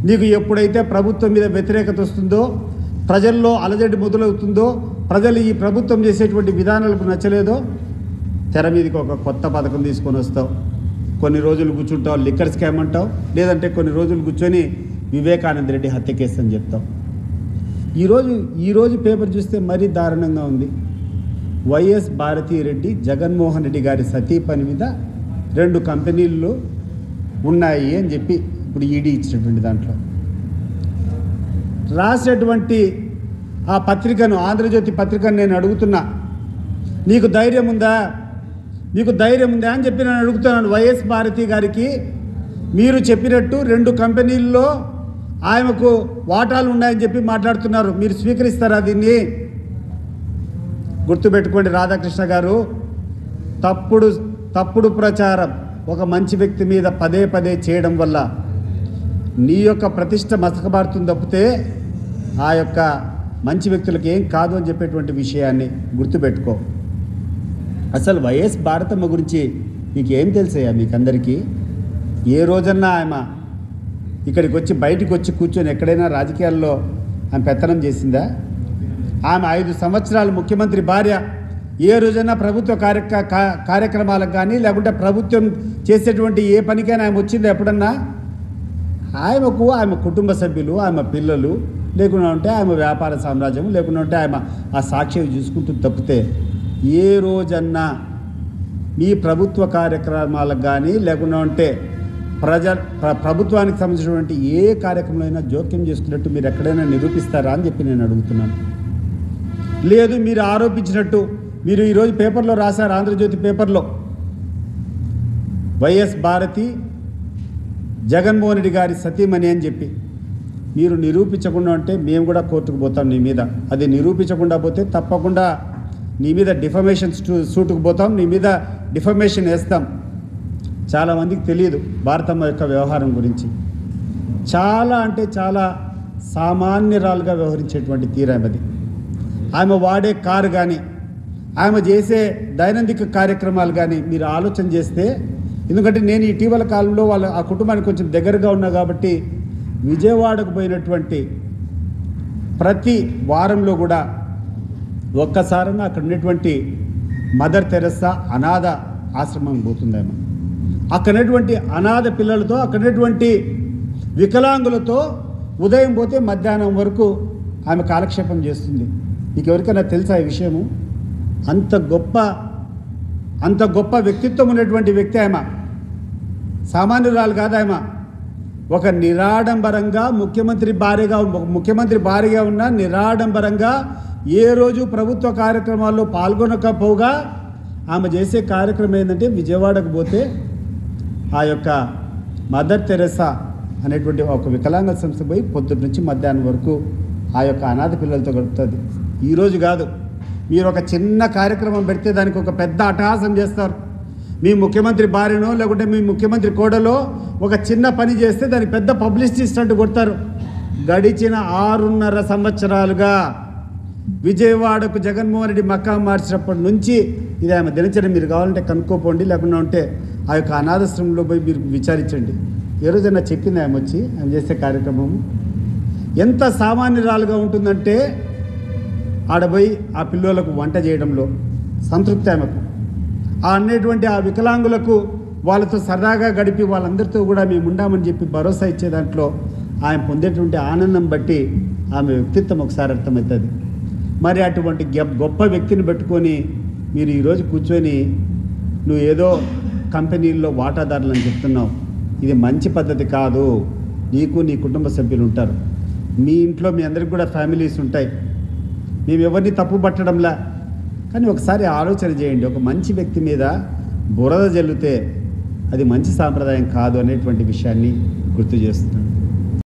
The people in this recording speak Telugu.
నీకు ఎప్పుడైతే ప్రభుత్వం మీద వ్యతిరేకత వస్తుందో, ప్రజల్లో అలజడి మొదలవుతుందో, ప్రజలు ఈ ప్రభుత్వం చేసేటువంటి విధానాలకు నచ్చలేదో తెర మీదకి ఒక కొత్త పథకం తీసుకొని వస్తావు. కొన్ని రోజులు కూర్చుంటావు, లిక్కర్ స్కామ్ అంటావు, లేదంటే కొన్ని రోజులు కూర్చొని వివేకానంద రెడ్డి హత్య కేసు అని చెప్తావు. ఈరోజు పేపర్ చూస్తే మరీ దారుణంగా ఉంది. వైఎస్ భారతీరెడ్డి జగన్మోహన్ రెడ్డి గారి సతీపని మీద 2 కంపెనీలు ఉన్నాయి అని చెప్పి ఇప్పుడు ఈడీ ఇచ్చినటువంటి దాంట్లో రాసేటువంటి ఆ పత్రికను, ఆంధ్రజ్యోతి పత్రికను నేను అడుగుతున్నా, నీకు ధైర్యం ఉందా అని చెప్పి నేను అడుగుతున్నాను. వైఎస్ భారతి గారికి మీరు చెప్పినట్టు 2 కంపెనీల్లో ఆయనకు వాటాలు ఉన్నాయని చెప్పి మాట్లాడుతున్నారు. మీరు స్వీకరిస్తారా దీన్ని? గుర్తుపెట్టుకోండి రాధాకృష్ణ గారు, తప్పుడు ప్రచారం ఒక మంచి వ్యక్తి మీద పదే చేయడం వల్ల నీ యొక్క ప్రతిష్ట మసకబారుతుంది తప్పితే ఆ యొక్క మంచి వ్యక్తులకు ఏం కాదు అని చెప్పేటువంటి విషయాన్ని గుర్తుపెట్టుకో. అసలు వైఎస్ భారతమ్మ గురించి మీకేం తెలుసయ్యా? మీకందరికీ ఏ రోజన్నా ఆమె ఇక్కడికి వచ్చి బయటికి వచ్చి కూర్చొని ఎక్కడైనా రాజకీయాల్లో ఆమె పెత్తనం చేసిందా? ఆమె 5 సంవత్సరాలు ముఖ్యమంత్రి భార్య. ఏ రోజైనా ప్రభుత్వ కార్యక్రమాలకు కానీ లేకుంటే ప్రభుత్వం చేసేటువంటి ఏ పనికైనా ఆమె వచ్చిందా ఎప్పుడన్నా? ఆమె కుటుంబ సభ్యులు, ఆమె పిల్లలు, లేకుండా ఉంటే ఆమె వ్యాపార సామ్రాజ్యం, లేకుండా ఉంటే ఆమె ఆ సాక్షి చూసుకుంటూ తప్పితే ఏ రోజన్నా మీ ప్రభుత్వ కార్యక్రమాలకు కానీ లేకుండా ఉంటే ప్రభుత్వానికి సంబంధించినటువంటి ఏ కార్యక్రమంలో జోక్యం చేసుకున్నట్టు మీరు ఎక్కడైనా నిరూపిస్తారా అని చెప్పి నేను అడుగుతున్నాను. లేదు, మీరు ఆరోపించినట్టు మీరు ఈరోజు పేపర్లో రాశారు, ఆంధ్రజ్యోతి పేపర్లో వైఎస్ భారతి జగన్మోహన్ రెడ్డి గారి సతీమణి అని చెప్పి మీరు నిరూపించకుండా ఉంటే మేము కూడా కోర్టుకు పోతాం నీ మీద. అది నిరూపించకుండా పోతే తప్పకుండా నీ మీద డిఫమేషన్ సూటుకు పోతాం, నీ మీద డిఫమేషన్ వేస్తాం. చాలామందికి తెలియదు భారతమ్మ యొక్క వ్యవహారం గురించి. చాలా అంటే చాలా సామాన్యురాలుగా వ్యవహరించేటువంటి తీరామది. ఆమె వాడే కారు కానీ, ఆమె చేసే దైనందిక కార్యక్రమాలు కానీ మీరు ఆలోచన చేస్తే, ఎందుకంటే నేను ఇటీవల కాలంలో ఆ కుటుంబానికి కొంచెం దగ్గరగా ఉన్నా కాబట్టి విజయవాడకు పోయినటువంటి ప్రతి వారంలో కూడా ఒక్కసారైనా అక్కడ ఉన్నటువంటి మదర్ తెరెస్సా అనాథ ఆశ్రమం పోతుందేమో. అక్కడటువంటి అనాథ పిల్లలతో, అక్కడటువంటి వికలాంగులతో ఉదయం పోతే మధ్యాహ్నం వరకు ఆమె కాలక్షేపం చేస్తుంది. మీకు ఎవరికైనా తెలుసా ఈ విషయము? అంత గొప్ప వ్యక్తిత్వం ఉన్నటువంటి వ్యక్తి ఆమె. సామాన్యురాలు కాదు ఆమె. ఒక నిరాడంబరంగా ముఖ్యమంత్రి భార్యగా ఉన్న నిరాడంబరంగా ఏ రోజు ప్రభుత్వ కార్యక్రమాల్లో పాల్గొనకపోగా ఆమె చేసే కార్యక్రమం ఏంటంటే విజయవాడకు పోతే ఆ యొక్క మదర్ తెరెసా అనేటువంటి ఒక వికలాంగ సంస్థ పోయి పొద్దున్న నుంచి మధ్యాహ్నం వరకు ఆ యొక్క అనాథ పిల్లలతో గడుపుతుంది. ఈరోజు కాదు, మీరు ఒక చిన్న కార్యక్రమం పెడితే దానికి ఒక పెద్ద అట్టహాసం చేస్తారు. మీ ముఖ్యమంత్రి భార్యనో లేకుంటే మీ ముఖ్యమంత్రి కోడలో ఒక చిన్న పని చేస్తే దానికి పెద్ద పబ్లిసిటీ స్టంట్ కొడతారు. గడిచిన 6.5 సంవత్సరాలుగా విజయవాడకు జగన్మోహన్ రెడ్డి మక్కా మార్చినప్పటి నుంచి ఇది ఆమె దినచర్య. మీరు కావాలంటే కనుక్కోపోండి, లేకుండా ఉంటే ఆ యొక్క అనాథాశ్రమంలో పోయి మీరు విచారించండి. ఏ రోజైనా చెప్పింది ఆమె వచ్చి ఆమె చేసే కార్యక్రమం ఎంత సామాన్యురాలుగా ఉంటుందంటే ఆడపోయి ఆ పిల్లలకు వంట చేయడంలో సంతృప్తి ఆమెకు. అనేటువంటి ఆ వికలాంగులకు వాళ్ళతో సరదాగా గడిపి వాళ్ళందరితో కూడా మేము ఉండామని చెప్పి భరోసా ఇచ్చే దాంట్లో ఆమె పొందేటువంటి ఆనందం బట్టి ఆమె వ్యక్తిత్వం ఒకసారి అర్థమవుతుంది. మరి అటువంటి గొప్ప వ్యక్తిని పెట్టుకొని మీరు ఈరోజు కూర్చొని నువ్వు ఏదో కంపెనీల్లో వాటాదారులు అని చెప్తున్నావు. ఇది మంచి పద్ధతి కాదు. నీకు నీ కుటుంబ సభ్యులు ఉంటారు, మీ ఇంట్లో మీ అందరికి కూడా ఫ్యామిలీస్ ఉంటాయి. మేము ఎవరిని తప్పు పట్టడంలా, కానీ ఒకసారి ఆలోచన చేయండి. ఒక మంచి వ్యక్తి మీద బురద జల్లితే అది మంచి సాంప్రదాయం కాదు అనేటువంటి విషయాన్ని గుర్తు చేస్తున్నాను.